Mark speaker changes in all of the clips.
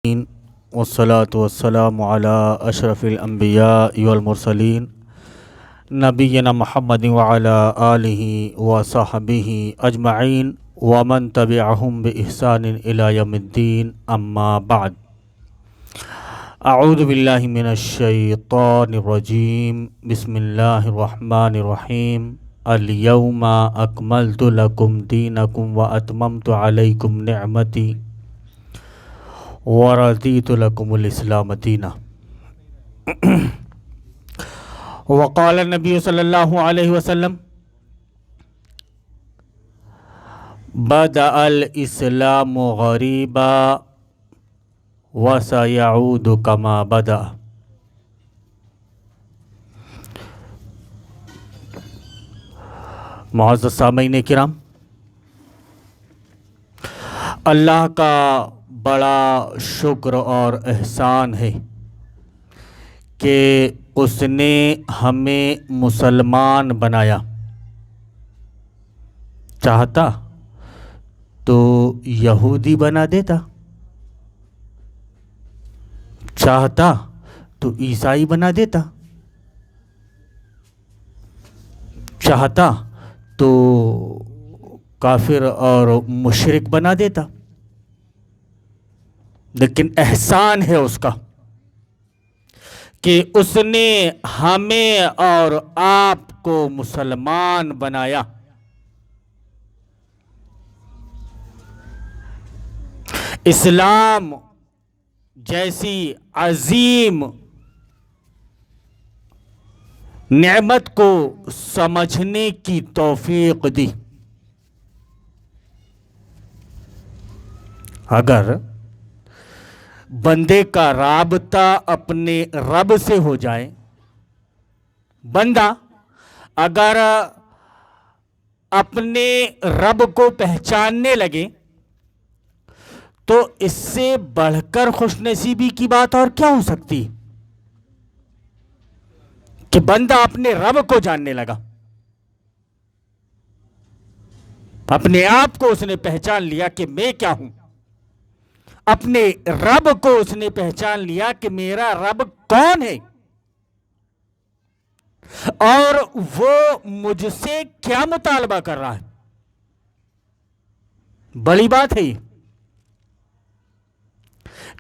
Speaker 1: والصلاة والسلام على أشرف الأنبياء والمرسلين نبينا محمد وعلى آله وصحبه أجمعين ومن تبعهم بإحسان إلى يوم الدين أما بعد. أعوذ بالله من الشيطان الرجيم. بسم الله الرحمن الرحيم. اليوم أكملت لكم دينكم وأتممت عليكم نعمتي ورضيت لكم الإسلام دينا. وقال النبي صلى الله عليه وسلم: بدأ الإسلام غريبا وسيعود كما بدأ. معزز سامعین کرام، اللہ کا بڑا شکر اور احسان ہے کہ اس نے ہمیں مسلمان بنایا. چاہتا تو یہودی بنا دیتا، چاہتا تو عیسائی بنا دیتا، چاہتا تو کافر اور مشرک بنا دیتا. لیکن احسان ہے اس کا کہ اس نے ہمیں اور آپ کو مسلمان بنایا. اسلام جیسی عظیم نعمت کو سمجھنے کی توفیق دی. اگر بندے کا رابطہ اپنے رب سے ہو جائے، بندہ اگر اپنے رب کو پہچاننے لگے، تو اس سے بڑھ کر خوش نصیبی کی بات اور کیا ہو سکتی کہ بندہ اپنے رب کو جاننے لگا. اپنے آپ کو اس نے پہچان لیا کہ میں کیا ہوں. اپنے رب کو اس نے پہچان لیا کہ میرا رب کون ہے اور وہ مجھ سے کیا مطالبہ کر رہا ہے. بڑی بات ہے یہ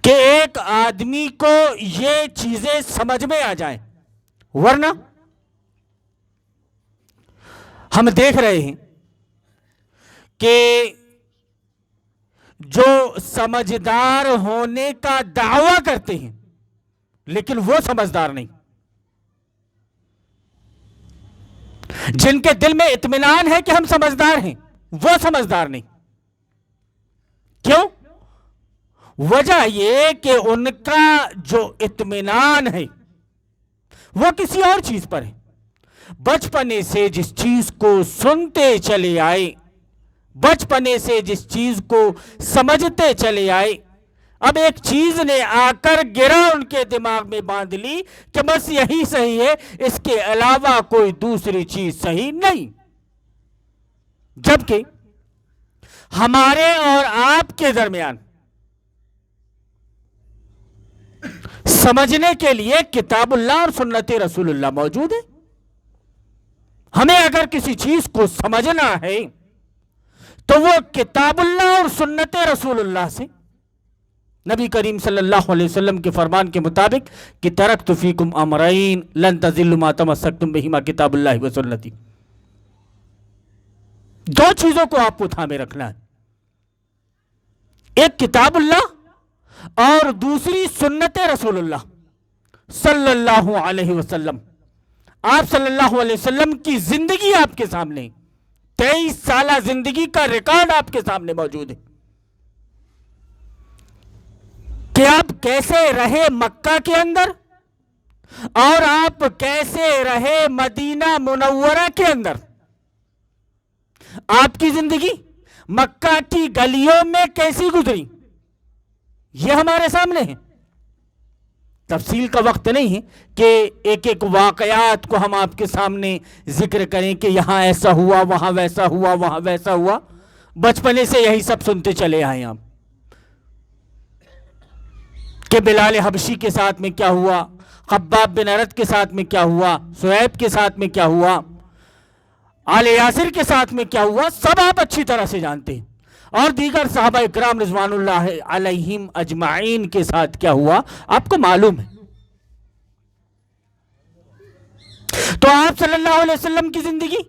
Speaker 1: کہ ایک آدمی کو یہ چیزیں سمجھ میں آ جائیں، ورنہ ہم دیکھ رہے ہیں کہ جو سمجھدار ہونے کا دعویٰ کرتے ہیں لیکن وہ سمجھدار نہیں، جن کے دل میں اطمینان ہے کہ ہم سمجھدار ہیں وہ سمجھدار نہیں. کیوں؟ وجہ یہ کہ ان کا جو اطمینان ہے وہ کسی اور چیز پر ہے. بچپنے سے جس چیز کو سنتے چلے آئے، بچپنے سے جس چیز کو سمجھتے چلے آئے، اب ایک چیز نے آ کر گرا ان کے دماغ میں باندھ لی کہ بس یہی صحیح ہے، اس کے علاوہ کوئی دوسری چیز صحیح نہیں. جبکہ ہمارے اور آپ کے درمیان سمجھنے کے لیے کتاب اللہ اور سنت رسول اللہ موجود ہے. ہمیں اگر کسی چیز کو سمجھنا ہے تو وہ کتاب اللہ اور سنت رسول اللہ سے، نبی کریم صلی اللہ علیہ وسلم کے فرمان کے مطابق کہ ترکت فیکم امرین لن تضلوا ما تمسکتم بہما کتاب اللہ و سنتی. دو چیزوں کو آپ کو تھامے رکھنا ہے، ایک کتاب اللہ اور دوسری سنت رسول اللہ صلی اللہ علیہ وسلم. آپ صلی اللہ علیہ وسلم کی زندگی آپ کے سامنے، 23 سالہ زندگی کا ریکارڈ آپ کے سامنے موجود ہے کہ آپ کیسے رہے مکہ کے اندر اور آپ کیسے رہے مدینہ منورہ کے اندر. آپ کی زندگی مکہ کی گلیوں میں کیسی گزری یہ ہمارے سامنے ہے. تفصیل کا وقت نہیں ہے کہ ایک ایک واقعات کو ہم آپ کے سامنے ذکر کریں کہ یہاں ایسا ہوا، وہاں ویسا ہوا، وہاں ویسا ہوا. بچپنے سے یہی سب سنتے چلے آئے ہم. کہ بلال حبشی کے ساتھ میں کیا ہوا، خباب بن ارت کے ساتھ میں کیا ہوا، سہیب کے ساتھ میں کیا ہوا، آل یاسر کے ساتھ میں کیا ہوا، سب آپ اچھی طرح سے جانتے ہیں، اور دیگر صحابہ اکرام رضوان اللہ علیہم اجمعین کے ساتھ کیا ہوا آپ کو معلوم ہے۔ تو آپ صلی اللہ علیہ وسلم کی زندگی،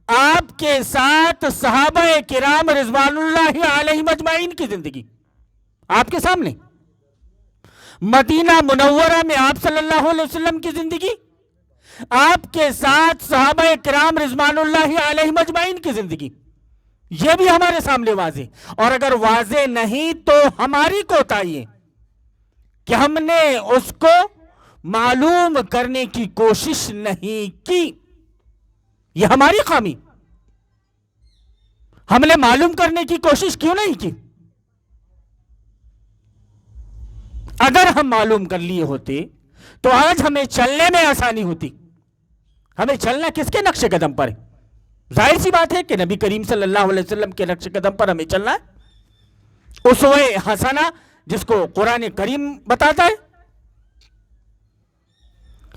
Speaker 1: آپ کے ساتھ صحابہ کرام رضوان اللہ علیہم اجمعین کی زندگی آپ کے سامنے، مدینہ منورہ میں آپ صلی اللہ علیہ وسلم کی زندگی، آپ کے ساتھ صحابہ کرام رضوان اللہ علیہم اجمعین کی زندگی، یہ بھی ہمارے سامنے واضح، اور اگر واضح نہیں تو ہماری کوتاہی ہے کہ ہم نے اس کو معلوم کرنے کی کوشش نہیں کی، یہ ہماری خامی، ہم نے معلوم کرنے کی کوشش کیوں نہیں کی؟ اگر ہم معلوم کر لیے ہوتے تو آج ہمیں چلنے میں آسانی ہوتی۔ ہمیں چلنا کس کے نقش قدم پر ہے؟ ظاہر سی بات ہے کہ نبی کریم صلی اللہ علیہ وسلم کے نقش قدم پر ہمیں چلنا ہے، اسوہ حسنہ جس کو قرآن کریم بتاتا ہے۔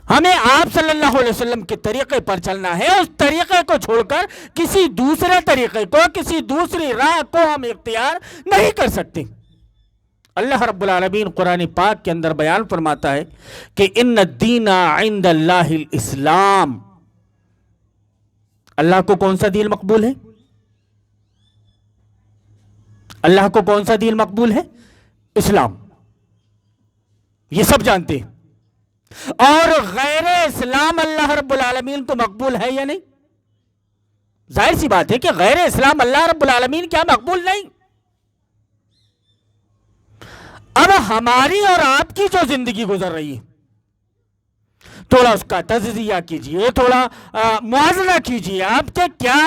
Speaker 1: ہمیں آپ صلی اللہ علیہ وسلم کے طریقے پر چلنا ہے، اس طریقے کو چھوڑ کر کسی دوسرے طریقے کو، کسی دوسری راہ کو ہم اختیار نہیں کر سکتے۔ اللہ رب العالمین قرآن پاک کے اندر بیان فرماتا ہے کہ ان الدین عند اللہ الاسلام، اللہ کو کون سا دین مقبول ہے؟ اللہ کو کون سا دین مقبول ہے؟ اسلام، یہ سب جانتے ہیں۔ اور غیر اسلام اللہ رب العالمین کو مقبول ہے یا نہیں؟ ظاہر سی بات ہے کہ غیر اسلام اللہ رب العالمین کیا مقبول نہیں۔ اب ہماری اور آپ کی جو زندگی گزر رہی ہے، تھوڑا اس کا تجزیہ کیجئے، تھوڑا موازنہ کیجئے آپ کہ کیا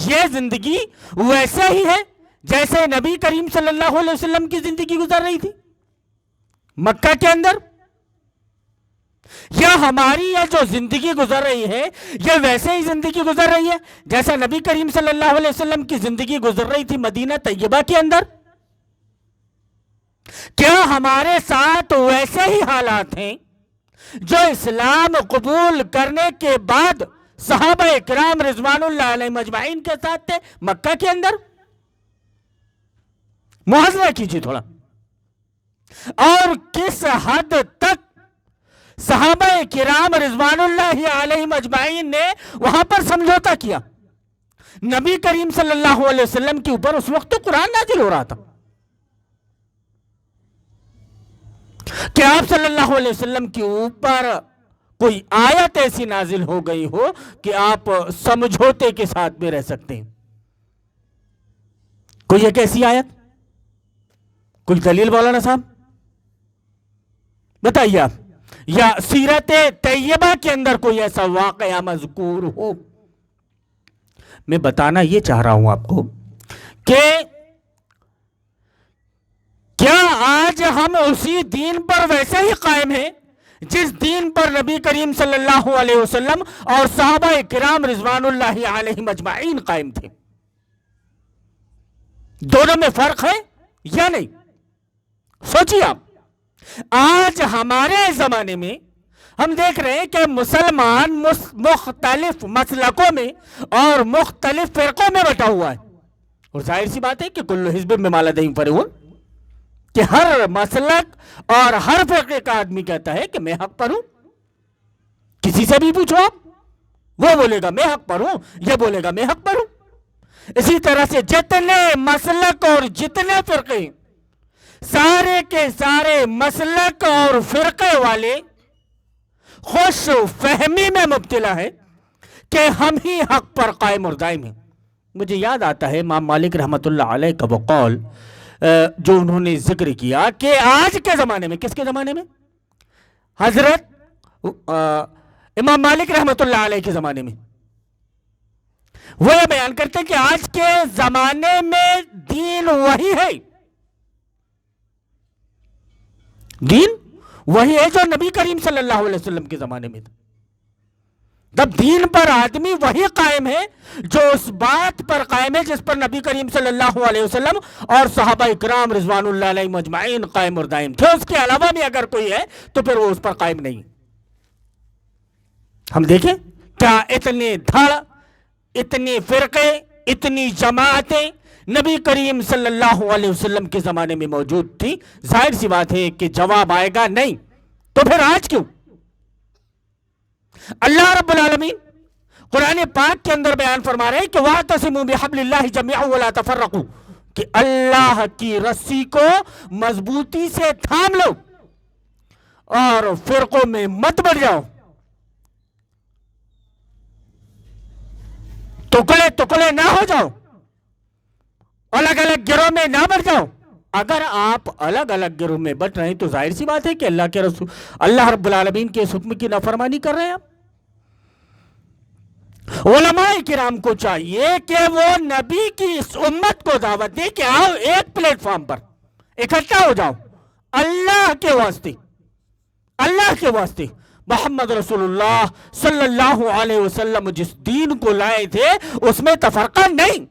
Speaker 1: یہ زندگی ویسے ہی ہے جیسے نبی کریم صلی اللہ علیہ وسلم کی زندگی گزر رہی تھی مکہ کے اندر، یا ہماری یہ جو زندگی گزر رہی ہے یہ ویسے ہی زندگی گزر رہی ہے جیسا نبی کریم صلی اللہ علیہ وسلم کی زندگی گزر رہی تھی مدینہ طیبہ کے اندر؟ کیا ہمارے ساتھ ویسے ہی حالات ہیں جو اسلام قبول کرنے کے بعد صحابہ اکرام رضوان اللہ علیہ مجمعین کے ساتھ تھے مکہ کے اندر؟ موازنہ کیجیے تھوڑا، اور کس حد تک صحابہ کرام رضوان اللہ علیہ مجمعین نے وہاں پر سمجھوتا کیا۔ نبی کریم صلی اللہ علیہ وسلم کے اوپر اس وقت تو قرآن نازل ہو رہا تھا کہ آپ صلی اللہ علیہ وسلم کے اوپر کوئی آیت ایسی نازل ہو گئی ہو کہ آپ سمجھوتے کے ساتھ میں رہ سکتے ہیں۔ کوئی ایک ایسی آیت، کوئی دلیل مولانا صاحب بتائیے آپ، یا سیرت طیبہ کے اندر کوئی ایسا واقعہ مذکور ہو؟ میں بتانا یہ چاہ رہا ہوں آپ کو کہ کیا آج ہم اسی دین پر ویسے ہی قائم ہیں جس دین پر نبی کریم صلی اللہ علیہ وسلم اور صحابہ کرام رضوان اللہ علیہ مجمعین قائم تھے؟ دونوں میں فرق ہے یا نہیں؟ سوچیے آپ، آج ہمارے زمانے میں ہم دیکھ رہے ہیں کہ مسلمان مختلف مسلکوں میں اور مختلف فرقوں میں بٹا ہوا ہے، اور ظاہر سی بات ہے کہ کل حزب بما لدیہم فرحون، کہ ہر مسلک اور ہر فرقے کا آدمی کہتا ہے کہ میں حق پر ہوں۔ کسی سے بھی پوچھو آپ، وہ بولے گا میں حق پر ہوں، یہ بولے گا میں حق پر ہوں۔ اسی طرح سے جتنے مسلک اور جتنے فرقے، سارے کے سارے مسلک اور فرقے والے خوش فہمی میں مبتلا ہے کہ ہم ہی حق پر قائم اور دائم ہیں۔ مجھے یاد آتا ہے امام مالک رحمۃ اللہ علیہ کا وہ قول جو انہوں نے ذکر کیا کہ آج کے زمانے میں، کس کے زمانے میں؟ حضرت امام مالک رحمۃ اللہ علیہ کے زمانے میں، وہ یہ بیان کرتے ہیں کہ آج کے زمانے میں دین وہی ہے، دین وہی ہے جو نبی کریم صلی اللہ علیہ وسلم کے زمانے میں تھا۔ تب دین پر آدمی وہی قائم ہے جو اس بات پر قائم ہے جس پر نبی کریم صلی اللہ علیہ وسلم اور صحابہ اکرام رضوان اللہ علیہ مجمعین قائم اور دائم تھے. اس کے علاوہ بھی اگر کوئی ہے تو پھر وہ اس پر قائم نہیں. ہم دیکھیں کیا اتنے دھڑ، اتنے فرقے، اتنی جماعتیں نبی کریم صلی اللہ علیہ وسلم کے زمانے میں موجود تھی. ظاہر سی بات ہے کہ جواب آئے گا نہیں. تو پھر آج کیوں؟ اللہ رب العالمین قرآن پاک کے اندر بیان فرما رہے ہیں کہ وَاعْتَصِمُوا بِحَبْلِ اللَّهِ جَمِيعًا وَلَا تَفَرَّقُوا، کہ اللہ کی رسی کو مضبوطی سے تھام لو اور فرقوں میں مت بڑھ جاؤ، ٹکڑے ٹکڑے نہ ہو جاؤ، الگ الگ گروہ میں نہ بڑھ جاؤ. اگر آپ الگ الگ گروہ میں بٹ رہے ہیں تو ظاہر سی بات ہے کہ اللہ کے رسول اللہ رب العالمین کے اس حکم کی نافرمانی کر رہے ہیں آپ. علماء کرام کو چاہیے کہ وہ نبی کی اس امت کو دعوت دیں کہ آؤ ایک پلیٹ فارم پر اکٹھا ہو جاؤ، اللہ کے واسطے، اللہ کے واسطے. محمد رسول اللہ صلی اللہ علیہ وسلم جس دین کو لائے تھے اس میں تفرقہ نہیں.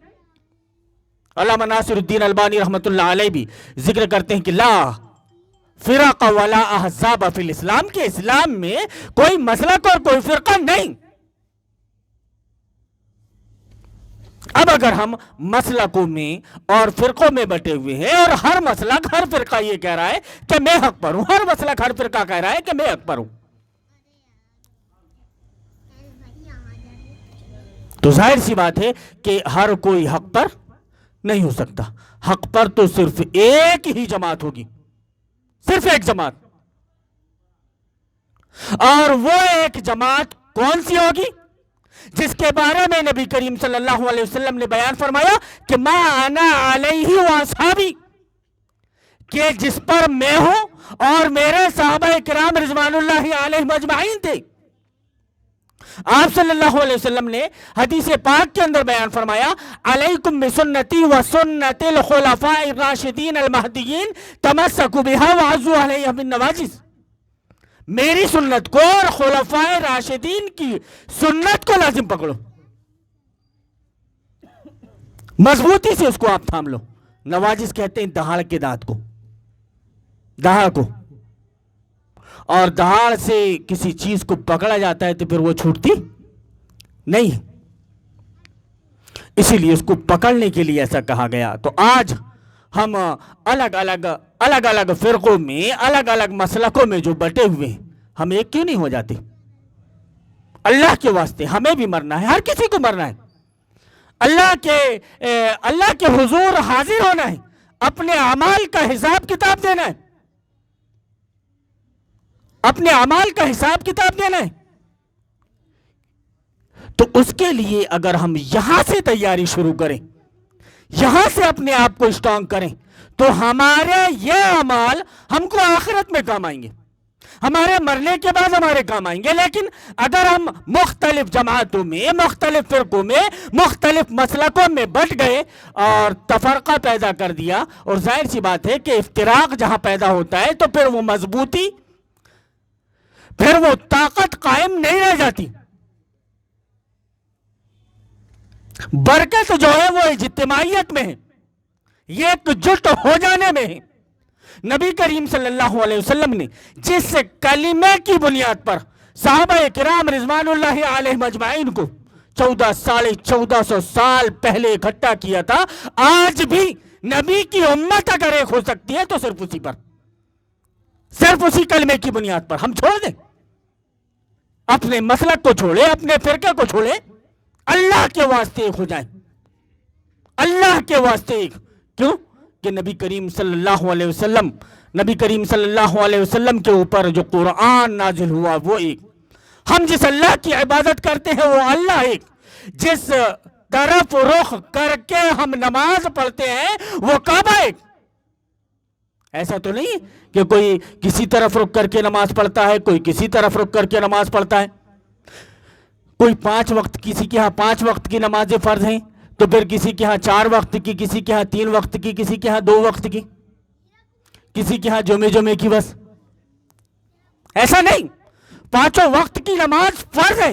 Speaker 1: علامہ ناصر الدین البانی رحمت اللہ علیہ بھی ذکر کرتے ہیں کہ لا فرق ولا احزاب فی الاسلام، کے اسلام میں کوئی مسلک اور کوئی فرقہ نہیں. اب اگر ہم مسلکوں میں اور فرقوں میں بٹے ہوئے ہیں اور ہر مسلک ہر فرقہ یہ کہہ رہا ہے کہ میں حق پر ہوں، ہر مسلک ہر فرقہ کہہ رہا ہے کہ میں حق پر ہوں، تو ظاہر سی بات ہے کہ ہر کوئی حق پر نہیں ہو سکتا. حق پر تو صرف ایک ہی جماعت ہوگی، صرف ایک جماعت. اور وہ ایک جماعت کون سی ہوگی؟ جس کے بارے میں نبی کریم صلی اللہ علیہ وسلم نے بیان فرمایا کہ ما انا علیہ واصحابی، کہ جس پر میں ہوں اور میرے صحابہ کرام رضوان اللہ علیہ مجمعین تھے. آپ صلی اللہ علیہ وسلم نے حدیث پاک کے اندر بیان فرمایا علیکم بسنتی و سنت الخلفاء الراشدین المہدیین تمسکوا بها وعضوا علیہا بالنواجذ، میری سنت کو اور خلفاء راشدین کی سنت کو لازم پکڑو، مضبوطی سے اس کو آپ تھام لو. نواجذ کہتے ہیں دہاڑ کے دانت کو، دہاڑ کو، اور دہاڑ سے کسی چیز کو پکڑا جاتا ہے تو پھر وہ چھوٹتی نہیں، اسی لیے اس کو پکڑنے کے لیے ایسا کہا گیا. تو آج ہم الگ الگ فرقوں میں، الگ الگ مسلکوں میں جو بٹے ہوئے ہیں، ہم ایک کیوں نہیں ہو جاتے؟ اللہ کے واسطے ہمیں بھی مرنا ہے، ہر کسی کو مرنا ہے، اللہ کے حضور حاضر ہونا ہے، اپنے اعمال کا حساب کتاب دینا ہے، اپنے اعمال کا حساب کتاب دینا ہے. تو اس کے لیے اگر ہم یہاں سے تیاری شروع کریں، یہاں سے اپنے آپ کو اسٹرانگ کریں، تو ہمارے یہ اعمال ہم کو آخرت میں کام آئیں گے، ہمارے مرنے کے بعد ہمارے کام آئیں گے. لیکن اگر ہم مختلف جماعتوں میں، مختلف فرقوں میں، مختلف مسلکوں میں بٹ گئے اور تفرقہ پیدا کر دیا، اور ظاہر سی بات ہے کہ افتراق جہاں پیدا ہوتا ہے تو پھر وہ مضبوطی، پھر وہ طاقت قائم نہیں رہ جاتی. برکت جو ہے وہ اجتماعیت میں ہے، یہ ایک جٹ ہو جانے میں ہے. نبی کریم صلی اللہ علیہ وسلم نے جس کلمے کی بنیاد پر صحابہ کرام رضوان اللہ علیہ مجمعین کو 1400 سال پہلے اکٹھا کیا تھا، آج بھی نبی کی امت اگر ایک ہو سکتی ہے تو صرف اسی پر، صرف اسی کلمے کی بنیاد پر. ہم چھوڑ دیں، اپنے مسلک کو چھوڑیں، اپنے فرقے کو چھوڑیں، اللہ کے واسطے ایک ہو جائیں، اللہ کے واسطے ایک. کیوں کہ نبی کریم صلی اللہ علیہ وسلم، نبی کریم صلی اللہ علیہ وسلم کے اوپر جو قرآن نازل ہوا وہ ایک. ہم جس اللہ کی عبادت کرتے ہیں وہ اللہ ایک. جس طرف رخ کر کے ہم نماز پڑھتے ہیں وہ کعبہ ایک. ایسا تو نہیں کہ کوئی کسی طرف رخ کر کے نماز پڑھتا ہے، کوئی کسی طرف رخ کر کے نماز پڑھتا ہے. کوئی 5 وقت، کسی کے ہاں 5 وقت کی نمازیں فرض ہیں تو پھر کسی کے ہاں 4 وقت کی، کسی کے ہاں 3 وقت کی، کسی کے ہاں 2 وقت کی، کسی کے ہاں جمعے کی. بس ایسا نہیں، 5 وقت کی نماز فرض ہے.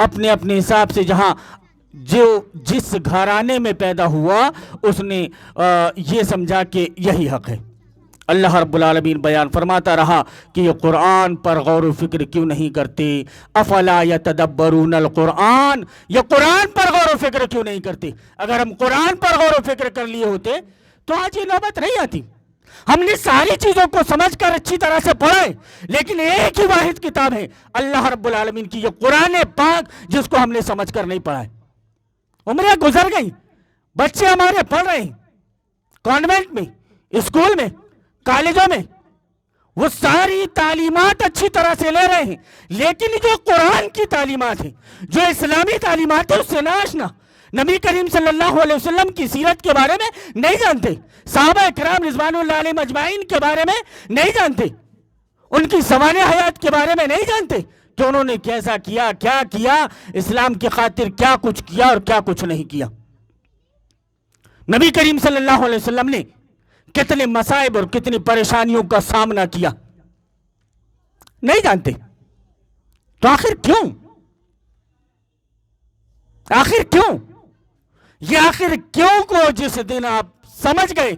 Speaker 1: اپنے اپنے حساب سے جہاں جو جس گھرانے میں پیدا ہوا اس نے یہ سمجھا کہ یہی حق ہے۔ اللہ رب العالمین بیان فرماتا رہا کہ یہ قرآن پر غور و فکر کیوں نہیں کرتے، افلا یتدبرون القرآن، یہ قرآن پر غور و فکر کیوں نہیں کرتے۔ اگر ہم قرآن پر غور و فکر کر لیے ہوتے تو آج یہ نوبت نہیں آتی۔ ہم نے ساری چیزوں کو سمجھ کر اچھی طرح سے پڑھا ہے، لیکن ایک ہی واحد کتاب ہے اللہ رب العالمین کی، یہ قرآن پاک، جس کو ہم نے سمجھ کر نہیں پڑھا ہے۔ عمریں گزر گئی، بچے ہمارے پڑھ رہے ہیں کانوینٹ میں، اسکول میں، کالجوں میں، وہ ساری تعلیمات اچھی طرح سے لے رہے ہیں، لیکن جو قرآن کی تعلیمات ہیں، جو اسلامی تعلیمات ہیں، اس سے ناشنا، نبی کریم صلی اللہ علیہ وسلم کی سیرت کے بارے میں نہیں جانتے، صحابہ کرام رضوان اللہ علیہم اجمعین کے بارے میں نہیں جانتے، ان کی سوانح حیات کے بارے میں نہیں جانتے کہ انہوں نے کیسا کیا، کیا کیا، اسلام کی خاطر کیا کچھ کیا اور کیا کچھ نہیں کیا۔ نبی کریم صلی اللہ علیہ وسلم نے کتنے مصائب اور کتنی پریشانیوں کا سامنا کیا، نہیں جانتے۔ تو آخر کیوں؟ آخر کیوں؟ یہ آخر کیوں کو جس دن آپ سمجھ گئے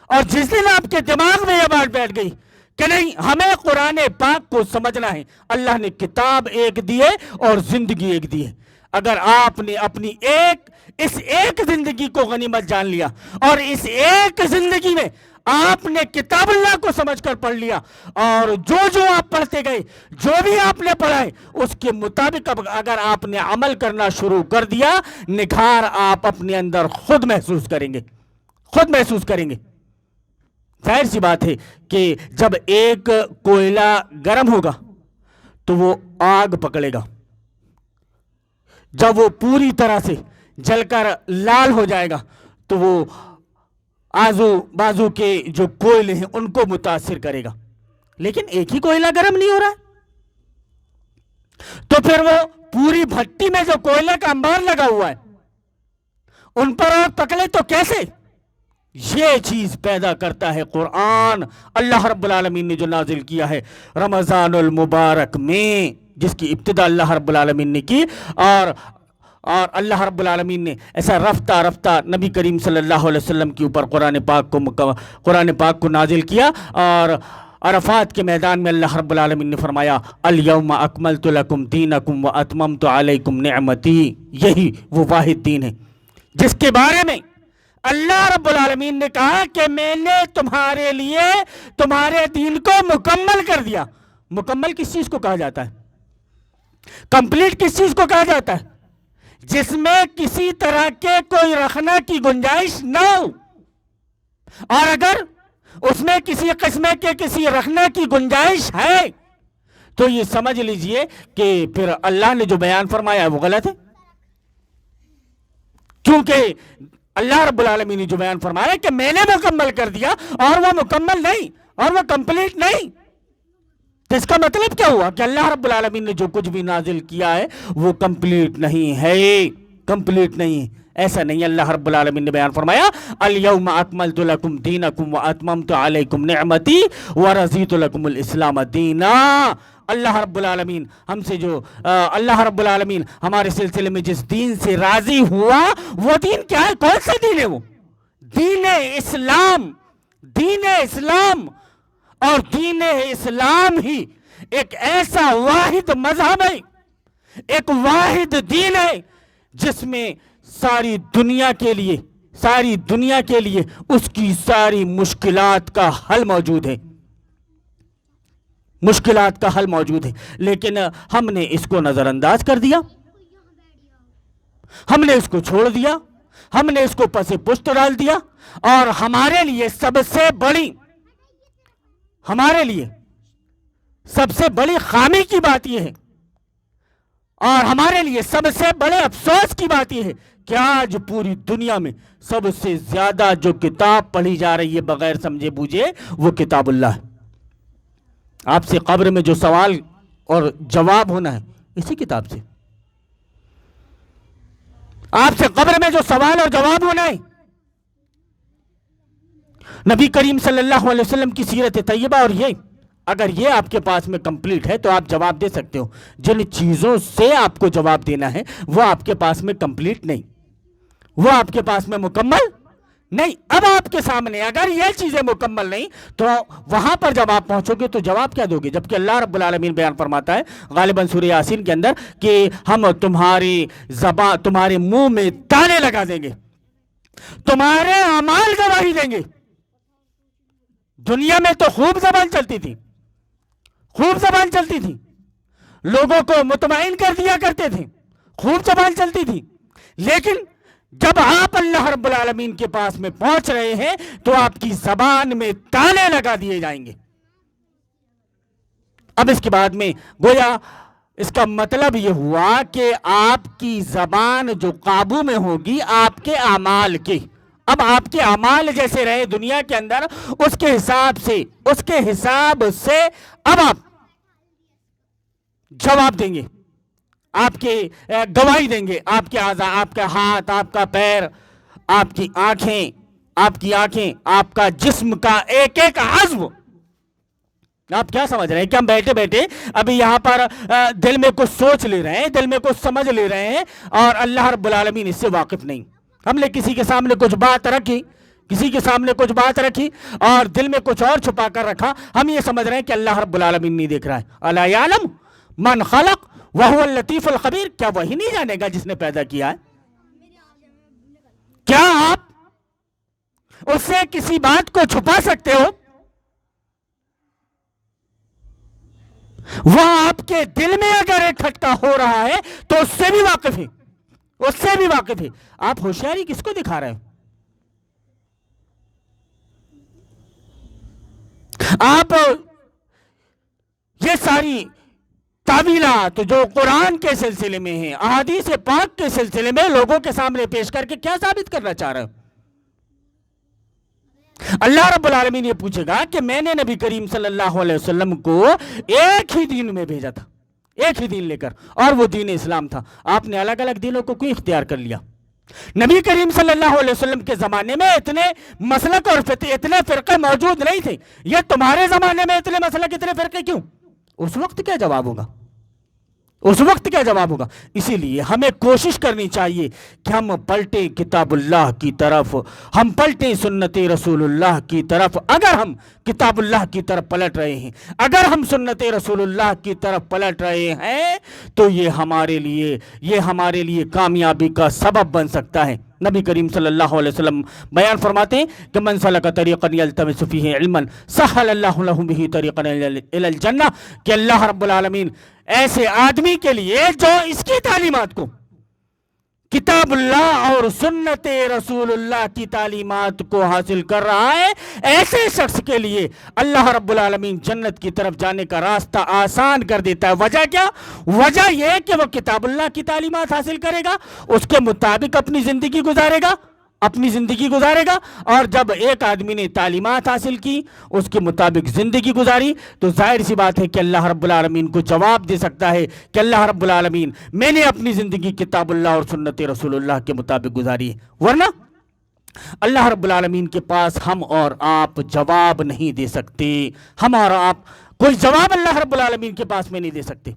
Speaker 1: اور جس دن آپ کے دماغ میں یہ بات بیٹھ گئی کہ نہیں، ہمیں قرآن پاک کو سمجھنا ہے، اللہ نے کتاب ایک دی ہے اور زندگی ایک دی ہے۔ اگر آپ نے اپنی اس ایک زندگی کو غنیمت جان لیا اور اس ایک زندگی میں آپ نے کتاب اللہ کو سمجھ کر پڑھ لیا، اور جو جو آپ پڑھتے گئے، جو بھی آپ نے پڑھا ہے، اس کے مطابق اگر آپ نے عمل کرنا شروع کر دیا، نکھار آپ اپنے اندر خود محسوس کریں گے، خود محسوس کریں گے۔ ظاہر سی بات ہے کہ جب ایک کوئلہ گرم ہوگا تو وہ آگ پکڑے گا، جب وہ پوری طرح سے جل کر لال ہو جائے گا تو وہ آزو بازو کے جو کوئلے ہیں ان کو متاثر کرے گا، لیکن ایک ہی کوئلہ گرم نہیں ہو رہا ہے، تو پھر وہ پوری بھٹی میں جو کوئلے کا انبار لگا ہوا ہے ان پر آگ پکڑے تو کیسے؟ یہ چیز پیدا کرتا ہے قرآن، اللہ رب العالمین نے جو نازل کیا ہے رمضان المبارک میں، جس کی ابتدا اللہ رب العالمین نے کی، اور اللہ رب العالمین نے ایسا رفتہ رفتہ نبی کریم صلی اللہ علیہ وسلم کے اوپر قرآن پاک کو نازل کیا، اور عرفات کے میدان میں اللہ رب العالمین نے فرمایا الیوم اکملت لکم دینکم واتممت علیکم نعمتی۔ یہی وہ واحد دین ہے جس کے بارے میں اللہ رب العالمین نے کہا کہ میں نے تمہارے لیے تمہارے دین کو مکمل کر دیا۔ مکمل کس چیز کو کہا جاتا ہے؟ کمپلیٹ کس چیز کو کہا جاتا ہے؟ جس میں کسی طرح کے کوئی رکھنا کی گنجائش نہ ہو، اور اگر اس میں کسی قسم کے کسی رکھنے کی گنجائش ہے تو یہ سمجھ لیجئے کہ پھر اللہ نے جو بیان فرمایا ہے وہ غلط ہے، کیونکہ اللہ رب العالمین نے جو بیان فرمایا کہ میں نے مکمل کر دیا اور وہ مکمل نہیں اور وہ کمپلیٹ نہیں، تو اس کا مطلب کیا ہوا کہ اللہ رب العالمین نے جو کچھ بھی نازل کیا ہے وہ کمپلیٹ نہیں ہے، کمپلیٹ نہیں ہے۔ ایسا نہیں، اللہ رب العالمین نے بیان فرمایا الیوم اکملت لکم دینکم واتممت علیکم نعمتی ورضیت لکم الاسلام دینا۔ اللہ رب العالمین ہم سے اللہ رب العالمین ہمارے سلسلے میں جس دین سے راضی ہوا وہ دین کیا ہے؟ کون سا دین ہے؟ وہ دین اسلام، دین اسلام۔ اور دین اسلام ہی ایک ایسا واحد مذہب ہے، ایک واحد دین ہے جس میں ساری دنیا کے لیے اس کی ساری مشکلات کا حل موجود ہے، مشکلات کا حل موجود ہے، لیکن ہم نے اس کو نظر انداز کر دیا، ہم نے اس کو چھوڑ دیا، ہم نے اس کو پس پشت ڈال دیا، اور ہمارے لیے سب سے بڑی خامی کی بات یہ ہے، اور ہمارے لیے سب سے بڑے افسوس کی بات یہ ہے کہ آج پوری دنیا میں سب سے زیادہ جو کتاب پڑھی جا رہی ہے بغیر سمجھے بوجھے وہ کتاب اللہ ہے۔ آپ سے قبر میں جو سوال اور جواب ہونا ہے اسی کتاب سے، آپ سے قبر میں جو سوال اور جواب ہونا ہے نبی کریم صلی اللہ علیہ وسلم کی سیرت طیبہ اور یہ اگر یہ آپ کے پاس میں کمپلیٹ ہے تو آپ جواب دے سکتے ہو. جن چیزوں سے آپ کو جواب دینا ہے وہ آپ کے پاس میں کمپلیٹ نہیں, وہ آپ کے پاس میں مکمل نہیں. اب آپ کے سامنے اگر یہ چیزیں مکمل نہیں تو وہاں پر جب آپ پہنچو گے تو جواب کیا دو گے؟ جبکہ اللہ رب العالمین بیان فرماتا ہے غالباً سورہ یاسین کے اندر کہ ہم تمہاری زبان, تمہارے منہ میں تانے لگا دیں گے, تمہارے اعمال گواہی دیں گے. دنیا میں تو خوب زبان چلتی تھی, خوب زبان چلتی تھی, لوگوں کو مطمئن کر دیا کرتے تھے, خوب زبان چلتی تھی. لیکن جب آپ اللہ رب العالمین کے پاس میں پہنچ رہے ہیں تو آپ کی زبان میں تانے لگا دیے جائیں گے. اب اس کے بعد میں گویا اس کا مطلب یہ ہوا کہ آپ کی زبان جو قابو میں ہوگی آپ کے اعمال کے, اب آپ کے اعمال جیسے رہے دنیا کے اندر اس کے حساب سے اب آپ جواب دیں گے, آپ کے گواہی دیں گے. آپ کے اعضاء, آپ کا ہاتھ, آپ کا پیر, آپ کی آنکھیں, آپ کا جسم کا ایک ایک عضو. آپ کیا سمجھ رہے ہیں کہ ہم بیٹھے بیٹھے ابھی یہاں پر دل میں کچھ سوچ لے رہے ہیں, دل میں کچھ سمجھ لے رہے ہیں اور اللہ رب العالمین اس سے واقف نہیں. ہم نے کسی کے سامنے کچھ بات رکھی اور دل میں کچھ اور چھپا کر رکھا, ہم یہ سمجھ رہے ہیں کہ اللہ رب العالمین نہیں دیکھ رہا ہے. الا یعلم من خلق وهو اللطیف الخبیر, کیا وہی نہیں جانے گا جس نے پیدا کیا ہے؟ کیا آپ اس سے کسی بات کو چھپا سکتے ہو؟ وہ آپ کے دل میں اگر ایک کھٹکا ہو رہا ہے تو اس سے بھی واقف ہے, اس سے بھی واقف ہے. آپ ہوشیاری کس کو دکھا رہے ہو؟ آپ یہ ساری تعویلات جو قرآن کے سلسلے میں ہیں, احادیث پاک کے سلسلے میں لوگوں کے سامنے پیش کر کے کیا ثابت کرنا چاہ رہے ہو؟ اللہ رب العالمین یہ پوچھے گا کہ میں نے نبی کریم صلی اللہ علیہ وسلم کو ایک ہی دین میں بھیجا تھا, ایک ہی دین لے کر, اور وہ دین اسلام تھا. آپ نے الگ الگ دینوں کو کیوں اختیار کر لیا؟ نبی کریم صلی اللہ علیہ وسلم کے زمانے میں اتنے مسلک اور اتنے فرقے موجود نہیں تھے. یہ تمہارے زمانے میں اتنے مسلک, اتنے فرقے کیوں؟ اس وقت کیا جواب ہوگا؟ اسی لیے ہمیں کوشش کرنی چاہیے کہ ہم پلٹیں کتاب اللہ کی طرف, ہم پلٹیں سنت رسول اللہ کی طرف. اگر ہم کتاب اللہ کی طرف پلٹ رہے ہیں, اگر ہم سنت رسول اللہ کی طرف پلٹ رہے ہیں تو یہ ہمارے لیے کامیابی کا سبب بن سکتا ہے. نبی کریم صلی اللہ علیہ وسلم بیان فرماتے ہیں کہ من سلک طریقا یلتمس فیہ علما سہل اللہ لہ بہ طریقا الی الجنہ, کہ اللہ رب العالمین ایسے آدمی کے لیے جو اس کی تعلیمات کو, کتاب اللہ اور سنت رسول اللہ کی تعلیمات کو حاصل کر رہا ہے, ایسے شخص کے لیے اللہ رب العالمین جنت کی طرف جانے کا راستہ آسان کر دیتا ہے. وجہ کیا؟ وجہ یہ کہ وہ کتاب اللہ کی تعلیمات حاصل کرے گا, اس کے مطابق اپنی زندگی گزارے گا. اور جب ایک آدمی نے تعلیمات حاصل کی, اس کے مطابق زندگی گزاری, تو ظاہر سی بات ہے کہ اللہ رب العالمین کو جواب دے سکتا ہے کہ اللہ رب العالمین میں نے اپنی زندگی کتاب اللہ اور سنت رسول اللہ کے مطابق گزاری ہے. ورنہ اللہ رب العالمین کے پاس ہم اور آپ جواب نہیں دے سکتے. ہم اور آپ کوئی جواب اللہ رب العالمین کے پاس میں نہیں دے سکتے.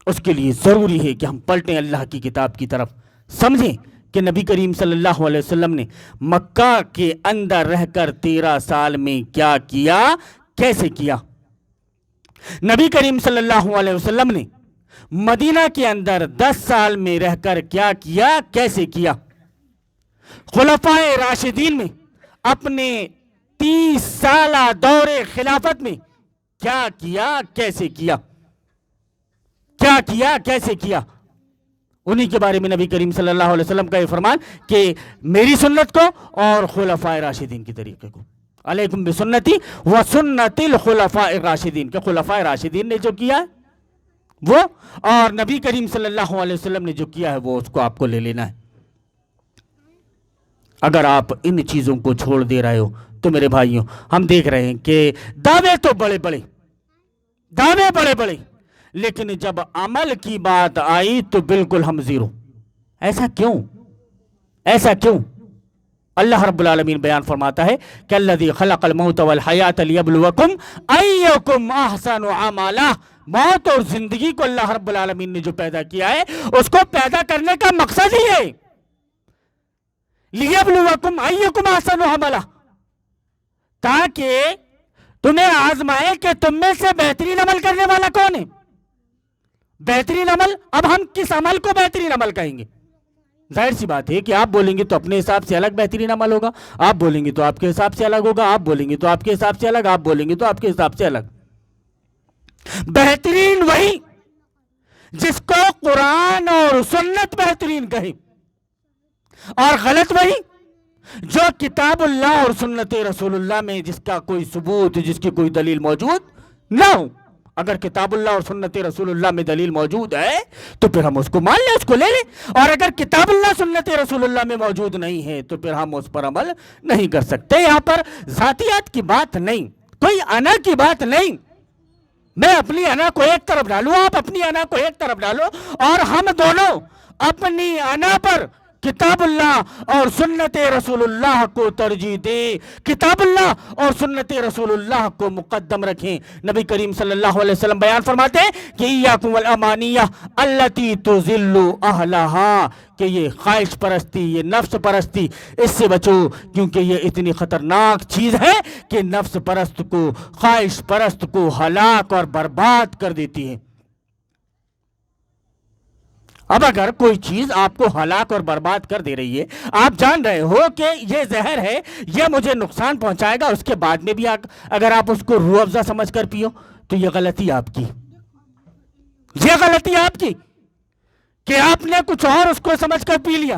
Speaker 1: اس کے لیے ضروری ہے کہ ہم پلٹیں اللہ کی کتاب کی طرف, سمجھیں کہ نبی کریم صلی اللہ علیہ وسلم نے مکہ کے اندر رہ کر 13 سال میں کیا کیا, کیسے کیا. نبی کریم صلی اللہ علیہ وسلم نے مدینہ کے اندر 10 سال میں رہ کر کیا کیا, کیسے کیا. خلفائے راشدین میں اپنے 30 سالہ دور خلافت میں کیا کیا, کیسے کیا, کیسے کیا. انہی کے بارے میں نبی کریم صلی اللہ علیہ وسلم کا یہ فرمان کہ میری سنت کو اور خلفائے راشدین کے طریقے کو, علیکم بسنتی و سنت الخلفاء الراشدین, کہ خلفائے راشدین نے جو کیا ہے وہ, اور نبی کریم صلی اللہ علیہ وسلم نے جو کیا ہے وہ, اس کو آپ کو لے لینا ہے. اگر آپ ان چیزوں کو چھوڑ دے رہے ہو تو میرے بھائیوں, ہم دیکھ رہے ہیں کہ دعوے تو بڑے بڑے, لیکن جب عمل کی بات آئی تو بالکل ہم زیرو. ایسا کیوں؟ اللہ رب العالمین بیان فرماتا ہے کہ الذی خلق الموت والحیات لیبلوکم ایکم احسن عملا، موت اور زندگی کو اللہ رب العالمین نے جو پیدا کیا ہے اس کو پیدا کرنے کا مقصد ہی ہے لیبلوکم ایکم احسن عملا، تاکہ تمہیں آزمائے کہ تم میں سے بہترین عمل کرنے والا کون ہے۔ بہترین عمل، اب ہم کس عمل کو بہترین عمل کہیں گے؟ ظاہر سی بات ہے کہ آپ بولیں گے تو اپنے حساب سے الگ بہترین عمل ہوگا، آپ بولیں گے تو آپ کے حساب سے الگ ہوگا، آپ بولیں گے تو آپ کے حساب سے الگ، آپ بولیں گے تو آپ کے حساب سے الگ۔ بہترین وہی جس کو قرآن اور سنت بہترین کہے، اور غلط وہی جو کتاب اللہ اور سنت رسول اللہ میں جس کا کوئی ثبوت، جس کی کوئی دلیل موجود نہ ہو۔ اگر کتاب اللہ اور سنت رسول اللہ میں دلیل موجود ہے تو پھر ہم اس کو مان لیں، اس کو لے لیں، اور اگر کتاب اللہ سنت رسول اللہ میں موجود نہیں ہے تو پھر ہم اس پر عمل نہیں کر سکتے۔ یہاں پر ذاتیات کی بات نہیں، کوئی انا کی بات نہیں، میں اپنی انا کو ایک طرف ڈالوں، آپ اپنی انا کو ایک طرف ڈالو، اور ہم دونوں اپنی انا پر کتاب اللہ اور سنت رسول اللہ کو ترجیح دے، کتاب اللہ اور سنت رسول اللہ کو مقدم رکھیں۔ نبی کریم صلی اللہ علیہ وسلم بیان فرماتے ہیں کہ ایاکم والامانیہ التی تذل اہلہا، کہ یہ خواہش پرستی، یہ نفس پرستی، اس سے بچو، کیونکہ یہ اتنی خطرناک چیز ہے کہ نفس پرست کو، خواہش پرست کو ہلاک اور برباد کر دیتی ہے۔ اب اگر کوئی چیز آپ کو ہلاک اور برباد کر دے رہی ہے، آپ جان رہے ہو کہ یہ زہر ہے، یہ مجھے نقصان پہنچائے گا، اس کے بعد میں بھی اگر آپ اس کو روح افزا سمجھ کر پیو تو یہ غلطی آپ کی، یہ غلطی آپ کی کہ آپ نے کچھ اور اس کو سمجھ کر پی لیا،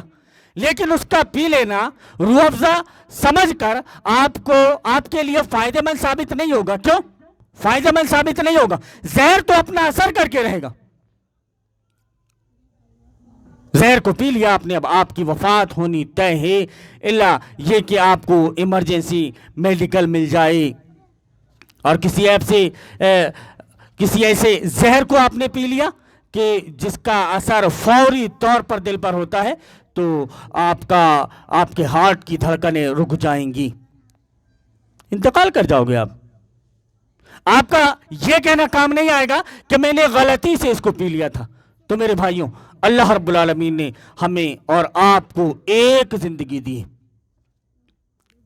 Speaker 1: لیکن اس کا پی لینا روح افزا سمجھ کر آپ کے لیے فائدہ مند ثابت نہیں ہوگا۔ کیوں فائدہ مند ثابت نہیں ہوگا؟ زہر تو اپنا اثر کر کے رہے گا، زہر کو پی لیا آپ نے، اب آپ کی وفات ہونی طے ہے، الا یہ کہ آپ کو ایمرجنسی میڈیکل مل جائے، اور کسی ایسے زہر کو آپ نے پی لیا کہ جس کا اثر فوری طور پر دل پر ہوتا ہے، تو آپ کے ہارٹ کی دھڑکنیں رک جائیں گی، انتقال کر جاؤ گے آپ کا یہ کہنا کام نہیں آئے گا کہ میں نے غلطی سے اس کو پی لیا تھا۔ تو میرے بھائیوں، اللہ رب العالمین نے ہمیں اور آپ کو ایک زندگی دی ہے،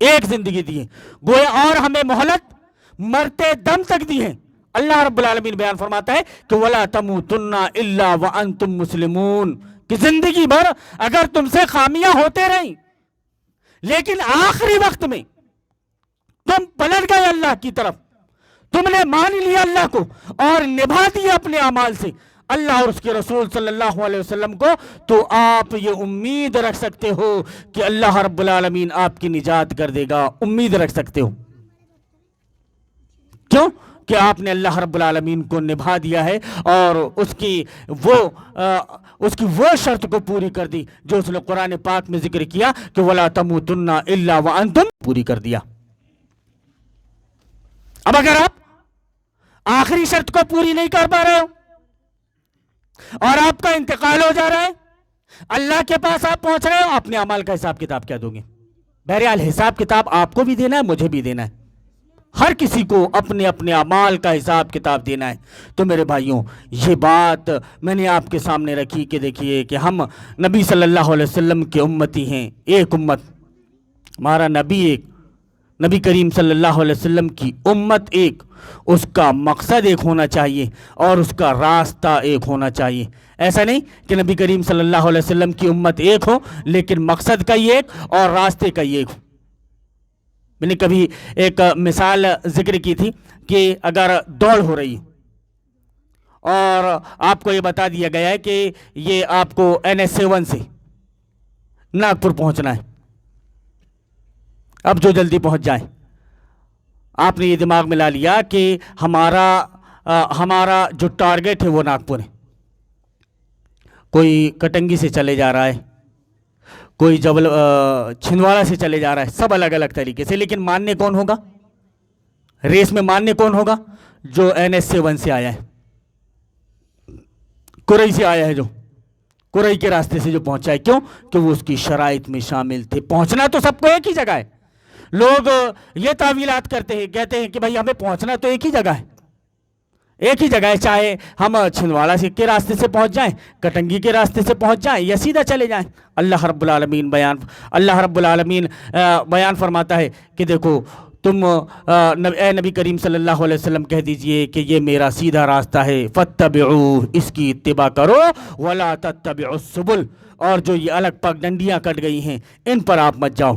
Speaker 1: ایک زندگی دی ہے، گویا اور ہمیں مہلت مرتے دم تک دی ہے۔ اللہ رب العالمین بیان فرماتا ہے کہ وَلَا تَمُوتُنَّ إِلَّا وَأَنْتُمْ مُسْلِمُونَ، کہ زندگی بھر اگر تم سے خامیاں ہوتے رہیں لیکن آخری وقت میں تم پلٹ گئے اللہ کی طرف، تم نے مان لیا اللہ کو اور نبھا دیا اپنے اعمال سے اللہ اور اس کے رسول صلی اللہ علیہ وسلم کو، تو آپ یہ امید رکھ سکتے ہو کہ اللہ رب العالمین آپ کی نجات کر دے گا، امید رکھ سکتے ہو۔ کیوں کہ آپ نے اللہ رب العالمین کو نبھا دیا ہے اور اس کی وہ شرط کو پوری کر دی جو اس نے قرآن پاک میں ذکر کیا کہ وَلَا تَمُوتُنَّ إِلَّا وَأَنْتُمْ، پوری کر دیا۔ اب اگر آپ آخری شرط کو پوری نہیں کر پا رہے ہو اور آپ کا انتقال ہو جا رہا ہے، اللہ کے پاس آپ پہنچ رہے ہو، اپنے اعمال کا حساب کتاب کیا دو گے؟ بہرحال حساب کتاب آپ کو بھی دینا ہے، مجھے بھی دینا ہے، ہر کسی کو اپنے اپنے اعمال کا حساب کتاب دینا ہے۔ تو میرے بھائیوں، یہ بات میں نے آپ کے سامنے رکھی کہ دیکھیے کہ ہم نبی صلی اللہ علیہ وسلم کے امتی ہیں، ایک امت، ہمارا نبی ایک، نبی کریم صلی اللہ علیہ وسلم کی امت ایک، اس کا مقصد ایک ہونا چاہیے اور اس کا راستہ ایک ہونا چاہیے۔ ایسا نہیں کہ نبی کریم صلی اللہ علیہ وسلم کی امت ایک ہو لیکن مقصد کا یہ ایک اور راستے کا یہ ایک ہو۔ میں نے کبھی ایک مثال ذکر کی تھی کہ اگر دوڑ ہو رہی ہے اور آپ کو یہ بتا دیا گیا ہے کہ یہ آپ کو NH7 سے ناگپور پہنچنا ہے، اب جو جلدی پہنچ جائیں، آپ نے یہ دماغ میں لا لیا کہ ہمارا جو ٹارگٹ ہے وہ ناگپور ہے، کوئی کٹنگی سے چلے جا رہا ہے، کوئی چھندواڑا سے چلے جا رہا ہے، سب الگ الگ طریقے سے، لیکن ماننے کون ہوگا؟ ریس میں ماننے کون ہوگا؟ جو NH7 سے آیا ہے، کوئی سے آیا ہے جو، قرئی کے راستے سے جو پہنچا ہے، کیوں؟ کہ وہ اس کی شرائط میں شامل تھے۔ پہنچنا تو سب کو ایک ہی جگہ ہے۔ لوگ یہ تعویلات کرتے ہیں، کہتے ہیں کہ بھائی ہمیں پہنچنا تو ایک ہی جگہ ہے، ایک ہی جگہ ہے، چاہے ہم چھندواڑہ کے راستے سے پہنچ جائیں، کٹنگی کے راستے سے پہنچ جائیں، یا سیدھا چلے جائیں۔ اللہ رب العالمین بیان فرماتا ہے کہ دیکھو تم اے نبی کریم صلی اللہ علیہ وسلم کہہ دیجئے کہ یہ میرا سیدھا راستہ ہے، فاتبعوہ، اس کی اتباع کرو، ولا تتبعوا السبل، اور جو یہ الگ پگڈنڈیاں کٹ گئی ہیں ان پر آپ مت جاؤ۔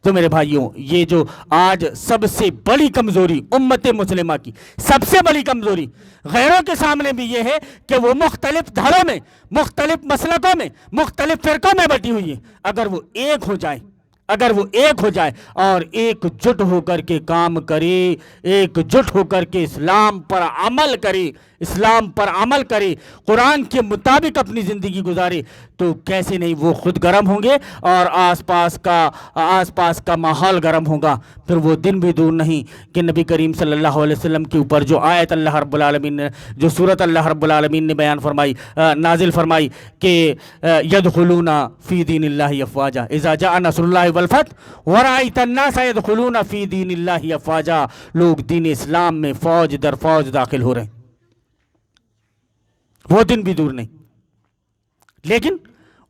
Speaker 1: تو میرے بھائیوں، یہ جو آج سب سے بڑی کمزوری امت مسلمہ کی، سب سے بڑی کمزوری غیروں کے سامنے بھی یہ ہے کہ وہ مختلف دھڑوں میں، مختلف مسلکوں میں، مختلف فرقوں میں بٹی ہوئی ہے۔ اگر وہ ایک ہو جائے اور ایک جٹ ہو کر کے کام کرے، ایک جٹ ہو کر کے اسلام پر عمل کرے، قرآن کے مطابق اپنی زندگی گزارے، تو کیسے نہیں وہ خود گرم ہوں گے اور آس پاس کا ماحول گرم ہوگا۔ پھر وہ دن بھی دور نہیں کہ نبی کریم صلی اللہ علیہ وسلم کے اوپر جو آیت اللہ رب العالمین نے، جو سورت اللہ رب العالمین نے نازل فرمائی کہ یدخلون فی دین اللہ افواجا اذا جاء نصر اللہ والفتح ورأیت الناس یدخلون فی دین اللہ افواجا، لوگ دین اسلام میں فوج در فوج داخل ہو رہے ہیں۔ وہ دن بھی دور نہیں، لیکن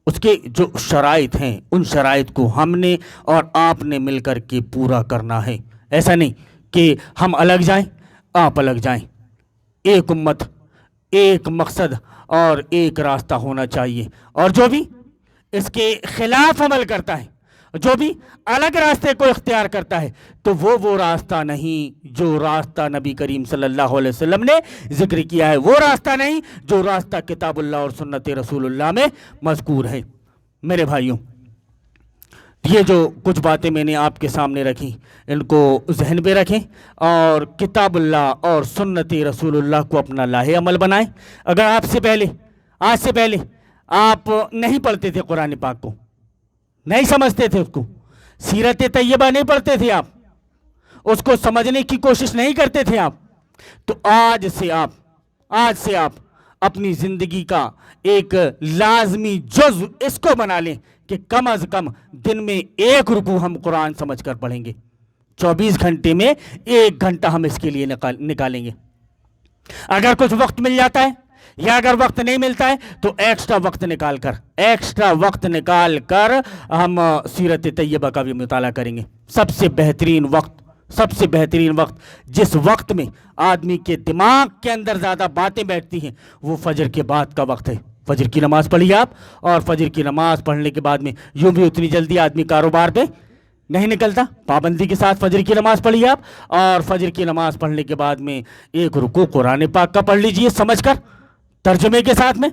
Speaker 1: اس کے جو شرائط ہیں، ان شرائط کو ہم نے اور آپ نے مل کر کے پورا کرنا ہے۔ ایسا نہیں کہ ہم الگ جائیں، آپ الگ جائیں۔ ایک امت، ایک مقصد اور ایک راستہ ہونا چاہیے، اور جو بھی اس کے خلاف عمل کرتا ہے، جو بھی الگ راستے کو اختیار کرتا ہے، تو وہ راستہ نہیں جو راستہ نبی کریم صلی اللہ علیہ وسلم نے ذکر کیا ہے، وہ راستہ نہیں جو راستہ کتاب اللہ اور سنت رسول اللہ میں مذکور ہے۔ میرے بھائیوں، یہ جو کچھ باتیں میں نے آپ کے سامنے رکھی، ان کو ذہن پہ رکھیں اور کتاب اللہ اور سنت رسول اللہ کو اپنا لاہے عمل بنائیں۔ اگر آج سے پہلے آپ نہیں پڑھتے تھے قرآن پاک کو، نہیں سمجھتے تھے، اس کو سیرت طیبہ نہیں پڑھتے تھے، آپ اس کو سمجھنے کی کوشش نہیں کرتے تھے آپ، تو آج سے آپ اپنی زندگی کا ایک لازمی جزو اس کو بنا لیں کہ کم از کم دن میں 1 رکوع ہم قرآن سمجھ کر پڑھیں گے، 24 گھنٹے میں 1 گھنٹہ ہم اس کے لیے نکالیں گے۔ اگر کچھ وقت مل جاتا ہے یا اگر وقت نہیں ملتا ہے تو ایکسٹرا وقت نکال کر ہم سیرت طیبہ کا بھی مطالعہ کریں گے۔ سب سے بہترین وقت جس وقت میں آدمی کے دماغ کے اندر زیادہ باتیں بیٹھتی ہیں، وہ فجر کے بعد کا وقت ہے۔ فجر کی نماز پڑھیے آپ، اور فجر کی نماز پڑھنے کے بعد میں یوں بھی اتنی جلدی آدمی کاروبار پہ نہیں نکلتا، پابندی کے ساتھ فجر کی نماز پڑھیے آپ، اور فجر کی نماز پڑھنے کے بعد میں 1 رکوع قرآن پاک کا پڑھ لیجئے سمجھ کر، ترجمے کے ساتھ میں۔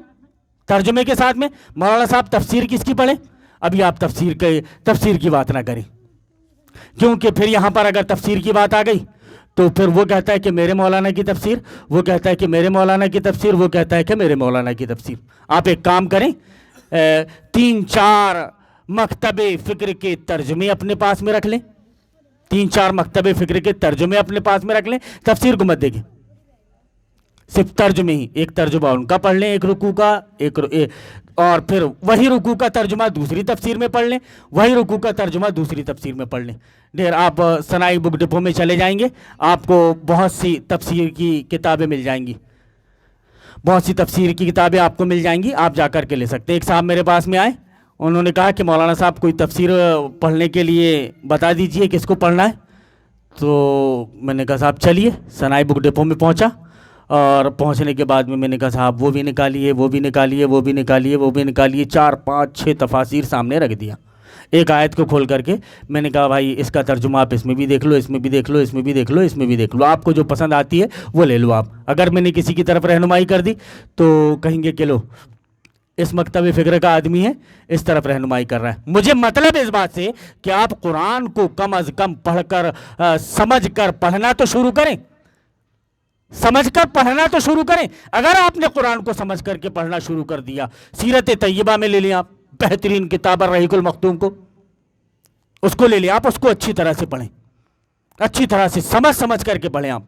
Speaker 1: مولانا صاحب تفسیر کس کی پڑھیں؟ ابھی آپ تفسیر کی بات نہ کریں، کیونکہ پھر یہاں پر اگر تفسیر کی بات آ گئی تو پھر وہ کہتا ہے کہ میرے مولانا کی تفسیر، وہ کہتا ہے کہ میرے مولانا کی تفسیر، وہ کہتا ہے کہ میرے مولانا کی تفسیر۔ آپ ایک کام کریں، 3-4 مکتب فکر کے ترجمے اپنے پاس میں رکھ لیں، 3-4 مکتب فکر کے ترجمے اپنے پاس میں رکھ لیں، تفسیر کو مت دیکھیں، صرف ترجمے ہی، ایک ترجمہ ان کا پڑھ لیں، 1 رکوع کا، اور پھر وہی رکوع کا ترجمہ دوسری تفسیر میں پڑھ لیں، وہی رکوع کا ترجمہ دوسری تفسیر میں پڑھ لیں۔ دیر آپ ثنائی بک ڈپو میں چلے جائیں گے، آپ کو بہت سی تفسیر کی کتابیں مل جائیں گی، آپ کو مل جائیں گی، آپ جا کر کے لے سکتے ہیں۔ ایک صاحب میرے پاس میں آئے، انہوں نے کہا کہ مولانا صاحب کوئی تفسیر پڑھنے کے لیے بتا دیجئے کس کو پڑھنا ہے، تو میں نے کہا صاحب چلیے، ثنائی بک ڈپو میں پہنچا، اور پہنچنے کے بعد میں نے کہا صاحب وہ بھی نکالیے، 4-5-6 تفاسیر سامنے رکھ دیا، ایک آیت کو کھول کر کے میں نے کہا بھائی اس کا ترجمہ آپ اس میں بھی دیکھ لو، آپ کو جو پسند آتی ہے وہ لے لو آپ۔ اگر میں نے کسی کی طرف رہنمائی کر دی تو کہیں گے کہ لو اس مکتب فکر کا آدمی ہے، اس طرف رہنمائی کر رہا ہے۔ مجھے مطلب اس بات سے کہ آپ قرآن کو کم از کم پڑھ کر سمجھ کر پڑھنا تو شروع کریں، اگر آپ نے قرآن کو سمجھ کر کے پڑھنا شروع کر دیا، سیرت طیبہ میں لے لیں آپ، بہترین کتاب الرحیق المختوم کو، اس کو لے لیں آپ، اس کو اچھی طرح سے پڑھیں، اچھی طرح سے سمجھ کر کے پڑھیں آپ،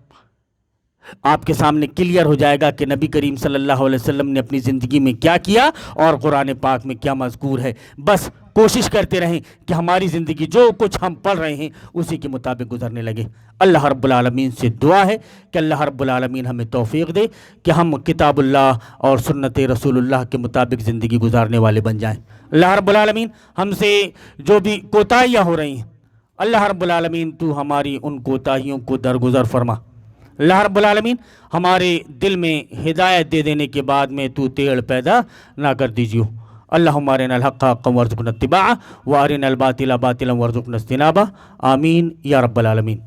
Speaker 1: آپ کے سامنے کلیئر ہو جائے گا کہ نبی کریم صلی اللہ علیہ وسلم نے اپنی زندگی میں کیا کیا اور قرآن پاک میں کیا مذکور ہے۔ بس کوشش کرتے رہیں کہ ہماری زندگی جو کچھ ہم پڑھ رہے ہیں اسی کے مطابق گزرنے لگے۔ اللہ رب العالمین سے دعا ہے کہ اللہ رب العالمین ہمیں توفیق دے کہ ہم کتاب اللہ اور سنت رسول اللہ کے مطابق زندگی گزارنے والے بن جائیں۔ اللہ رب العالمین ہم سے جو بھی کوتاہیاں ہو رہی ہیں، اللہ رب العالمین تو ہماری ان کوتاہیوں کو درگزر فرما۔ اللہ رب العالمین ہمارے دل میں ہدایت دے دینے کے بعد میں تو ٹیڑھ پیدا نہ کر دیجیو۔ اللہم ارنا الحق حقا وارزقنا اتباعہ وارنا الباطل باطلا وارزقنا اجتنابہ، آمین یا رب العالمین۔